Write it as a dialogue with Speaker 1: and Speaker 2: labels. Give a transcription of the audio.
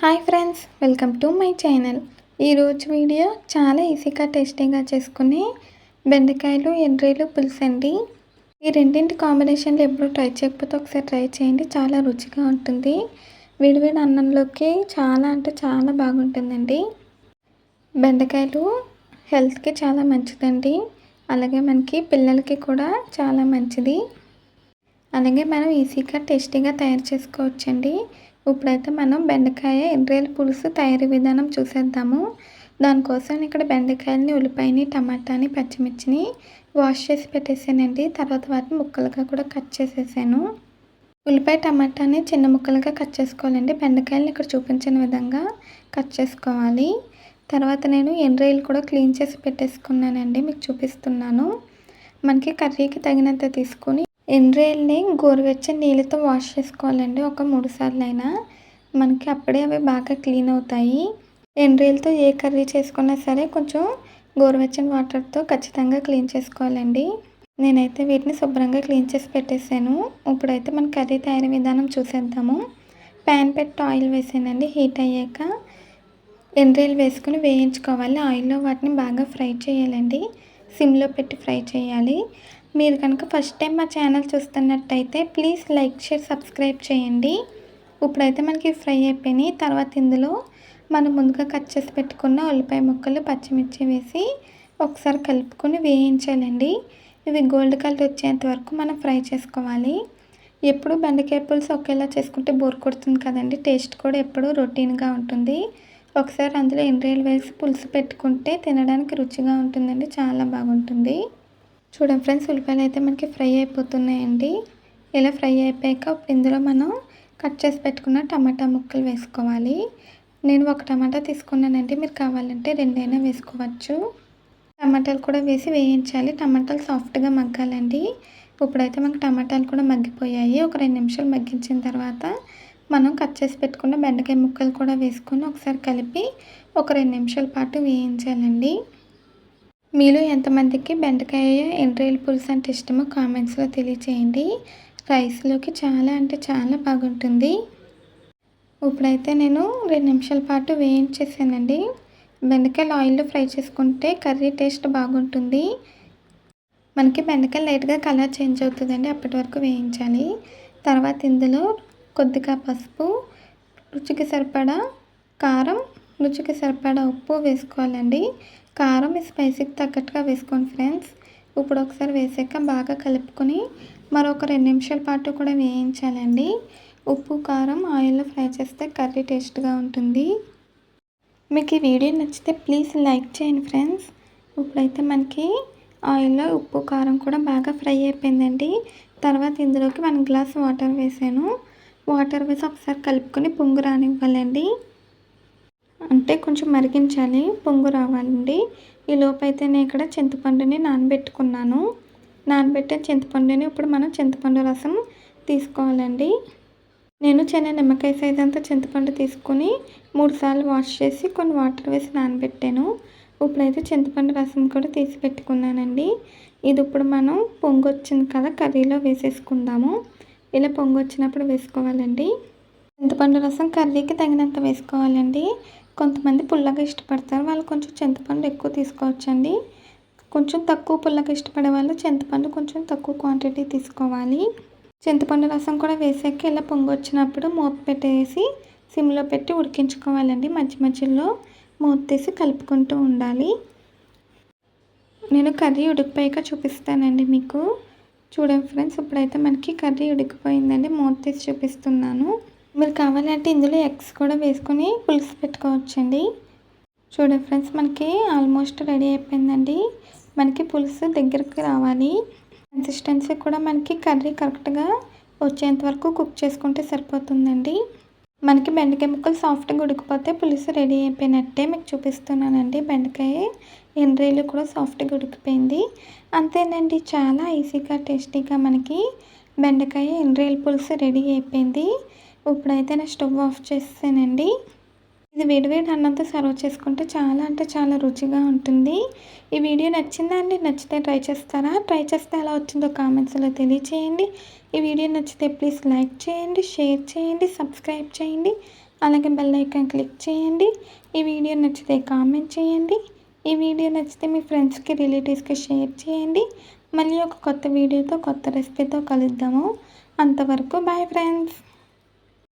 Speaker 1: Hi friends, welcome to my channel. ఈరోజు video చాలా ఈజీగా టేస్టీగా చేసుకునే బెండకాయలు ఎండ్రీలు పులుసు అండి. ఈ రెండింటి కాంబినేషన్లో ఎప్పుడు ట్రై చేయకపోతే ఒకసారి ట్రై చేయండి. చాలా రుచిగా ఉంటుంది. విడివిడి అన్నంలోకి చాలా అంటే చాలా బాగుంటుందండి. బెండకాయలు హెల్త్కి చాలా మంచిదండి. అలాగే మనకి పిల్లలకి కూడా చాలా మంచిది. అలాగే మనం ఈజీగా టేస్టీగా తయారు చేసుకోవచ్చండి. ఇప్పుడైతే మనం బెండకాయ ఎండ్రేల పులుసు తయారీ విధానం చూసేద్దాము. దానికోసం ఇక్కడ బెండకాయలని, ఉల్లిపాయని, టమాటాని, పచ్చిమిర్చిని వాష్ చేసి పెట్టేసానండి. తర్వాత వాటిని ముక్కలుగా కూడా కట్ చేసేసాను. ఉల్లిపాయ, టమాటాని చిన్న ముక్కలుగా కట్ చేసుకోవాలండి. బెండకాయలని ఇక్కడ చూపించిన విధంగా కట్ చేసుకోవాలి. తర్వాత నేను ఎండ్రేలు కూడా క్లీన్ చేసి పెట్టేసుకున్నానండి. మీకు చూపిస్తున్నాను. మనకి కర్రీకి తగినంత తీసుకొని ఎండ్రేల్ని గోరువెచ్చని నీళ్ళతో వాష్ చేసుకోవాలండి. ఒక 3 సార్లు అయినా మనకి అప్పుడే అవి బాగా క్లీన్ అవుతాయి. ఎండ్రేలతో ఏ కర్రీ చేసుకున్నా సరే కొంచెం గోరువెచ్చని వాటర్తో ఖచ్చితంగా క్లీన్ చేసుకోవాలండి. నేనైతే వీటిని శుభ్రంగా క్లీన్ చేసి పెట్టేశాను. ఇప్పుడైతే మన కర్రీ తయారీ విధానం చూసేద్దాము. ప్యాన్ పెట్టి ఆయిల్ వేసానండి. హీట్ అయ్యాక ఎండ్రేలు వేసుకుని వేయించుకోవాలి. ఆయిల్లో వాటిని బాగా ఫ్రై చేయాలండి. సిమ్లో పెట్టి ఫ్రై చేయాలి. మీరు కనుక ఫస్ట్ టైం మా ఛానల్ చూస్తున్నట్టయితే ప్లీజ్ లైక్, షేర్, సబ్స్క్రైబ్ చేయండి. ఇప్పుడైతే మనకి ఫ్రై అయిపోయినాయి. తర్వాత ఇందులో మనం ముందుగా కట్ చేసి పెట్టుకున్న ఉల్లిపాయ ముక్కలు, పచ్చిమిర్చి వేసి ఒకసారి కలుపుకొని వేయించాలండి. ఇవి గోల్డ్ కలర్ వచ్చేంత వరకు మనం ఫ్రై చేసుకోవాలి. ఎప్పుడు బెండకాయ పులుసు ఒకేలా చేసుకుంటే బోర్ కొడుతుంది కదండి. టేస్ట్ కూడా ఎప్పుడు రొటీన్గా ఉంటుంది. ఒకసారి అందులో ఎండ్రేలు వేసి పులుసు పెట్టుకుంటే తినడానికి రుచిగా ఉంటుందండి. చాలా బాగుంటుంది. చూడండి ఫ్రెండ్స్, ఉల్లిపాయలు అయితే మనకి ఫ్రై అయిపోతున్నాయండి. ఇలా ఫ్రై అయిపోయాక ఇందులో మనం కట్ చేసి పెట్టుకున్న టమాటా ముక్కలు వేసుకోవాలి. నేను ఒక టమాటా తీసుకున్నానండి. మీరు కావాలంటే 2 అయినా వేసుకోవచ్చు. టమాటాలు కూడా వేసి వేయించాలి. టమాటాలు సాఫ్ట్గా మగ్గాలండి. ఇప్పుడైతే మనకి టమాటాలు కూడా మగ్గిపోయాయి. ఒక 2 నిమిషాలు మగ్గించిన తర్వాత మనం కట్ చేసి పెట్టుకున్న బెండకాయ ముక్కలు కూడా వేసుకొని ఒకసారి కలిపి ఒక 2 నిమిషాల పాటు వేయించాలండి. మీలో ఎంతమందికి బెండకాయ ఎండ్రేల పులుసు అంటే ఇష్టమో కామెంట్స్లో తెలియచేయండి. రైస్లోకి చాలా అంటే చాలా బాగుంటుంది. ఇప్పుడైతే నేను 2 నిమిషాల పాటు వేయించేసానండి. బెండకాయలు ఆయిల్లో ఫ్రై చేసుకుంటే కర్రీ టేస్ట్ బాగుంటుంది. మనకి బెండకాయలు లైట్గా కలర్ చేంజ్ అవుతుందండి. అప్పటి వరకు వేయించాలి. తర్వాత ఇందులో కొద్దిగా పసుపు, రుచికి సరిపడా కారం, రుచికి సరిపడా ఉప్పు వేసుకోవాలండి. కారం స్పైసీకి తగ్గట్టుగా వేసుకోండి ఫ్రెండ్స్. ఇప్పుడు ఒకసారి వేసాక బాగా కలుపుకొని మరొక 2 నిమిషాల పాటు కూడా వేయించాలండి. ఉప్పు, కారం ఆయిల్లో ఫ్రై చేస్తే కర్రీ టేస్ట్గా ఉంటుంది. మీకు ఈ వీడియో నచ్చితే ప్లీజ్ లైక్ చేయండి ఫ్రెండ్స్. ఇప్పుడైతే మనకి ఆయిల్లో ఉప్పు, కారం కూడా బాగా ఫ్రై అయిపోయిందండి. తర్వాత ఇందులోకి 1 గ్లాస్ వాటర్ వేసాను. వాటర్ వేసి ఒకసారి కలుపుకొని పొంగు రానివ్వాలండి. అంటే కొంచెం మరిగించాలి, పొంగు రావాలండి. ఈ లోపైతే నేను ఇక్కడ చింతపండుని నానబెట్టుకున్నాను. నానబెట్టిన చింతపండుని ఇప్పుడు మనం చింతపండు రసం తీసుకోవాలండి. నేను చిన్న నిమ్మకాయ సైజ్ అంతా చింతపండు తీసుకొని 3 సార్లు వాష్ చేసి కొన్ని వాటర్ వేసి నానబెట్టాను. ఇప్పుడైతే చింతపండు రసం కూడా తీసి పెట్టుకున్నానండి. ఇది ఇప్పుడు మనం పొంగు వచ్చింది కదా, కర్రీలో వేసేసుకుందాము. ఇలా పొంగు వచ్చినప్పుడు వేసుకోవాలండి. చింతపండు రసం కర్రీకి తగినంత వేసుకోవాలండి. కొంతమంది పుల్లగా ఇష్టపడతారు, వాళ్ళు కొంచెం చింతపండు ఎక్కువ తీసుకోవచ్చండి. కొంచెం తక్కువ పుల్లగా ఇష్టపడే వాళ్ళు చింతపండు కొంచెం తక్కువ క్వాంటిటీ తీసుకోవాలి. చింతపండు రసం కూడా వేసాక ఇలా పొంగు వచ్చినప్పుడు మూత పెట్టేసి సిమ్లో పెట్టి ఉడికించుకోవాలండి. మధ్య మధ్యలో మూత తీసి కలుపుకుంటూ ఉండాలి. నేను కర్రీ ఉడికిపోయాక చూపిస్తానండి మీకు. చూడండి ఫ్రెండ్స్, ఇప్పుడైతే మనకి కర్రీ ఉడికిపోయిందండి. మూత తీసి చూపిస్తున్నాను. మీరు కావాలంటే ఇందులో ఎగ్స్ కూడా వేసుకొని పులుసు పెట్టుకోవచ్చండి. చూడండి ఫ్రెండ్స్, మనకి ఆల్మోస్ట్ రెడీ అయిపోయిందండి. మనకి పులుసు దగ్గరికి రావాలి. కన్సిస్టెన్సీ కూడా మనకి కర్రీ కరెక్ట్గా వచ్చేంత వరకు కుక్ చేసుకుంటే సరిపోతుందండి. మనకి బెండకాయ ముక్కలు సాఫ్ట్గా ఉడికిపోతే పులుసు రెడీ అయిపోయినట్టే. మీకు చూపిస్తున్నానండి. బెండకాయ ఎండ్రేలు కూడా సాఫ్ట్గా ఉడికిపోయింది. అంతేనండి, చాలా ఈజీగా టేస్టీగా మనకి బెండకాయ ఎండ్రేల పులుసు రెడీ అయిపోయింది. ఇప్పుడైతే నేను స్టవ్ ఆఫ్ చేసానండి. ఇది వేడివేడి అన్నంతో సర్వ్ చేసుకుంటే చాలా అంటే చాలా రుచిగా ఉంటుంది. ఈ వీడియో నచ్చిందా అండి? నచ్చితే ట్రై చేస్తారా? ట్రై చేస్తే ఎలా వచ్చిందో కామెంట్స్లో తెలియచేయండి. ఈ వీడియో నచ్చితే ప్లీజ్ లైక్ చేయండి, షేర్ చేయండి, సబ్స్క్రైబ్ చేయండి. అలాగే బెల్ ఐకాన్ క్లిక్ చేయండి. ఈ వీడియో నచ్చితే కామెంట్ చేయండి. ఈ వీడియో నచ్చితే మీ ఫ్రెండ్స్కి రిలేటివ్స్కి షేర్ చేయండి. మళ్ళీ ఒక కొత్త వీడియోతో కొత్త రెసిపీతో కలుద్దాము. అంతవరకు బాయ్ ఫ్రెండ్స్.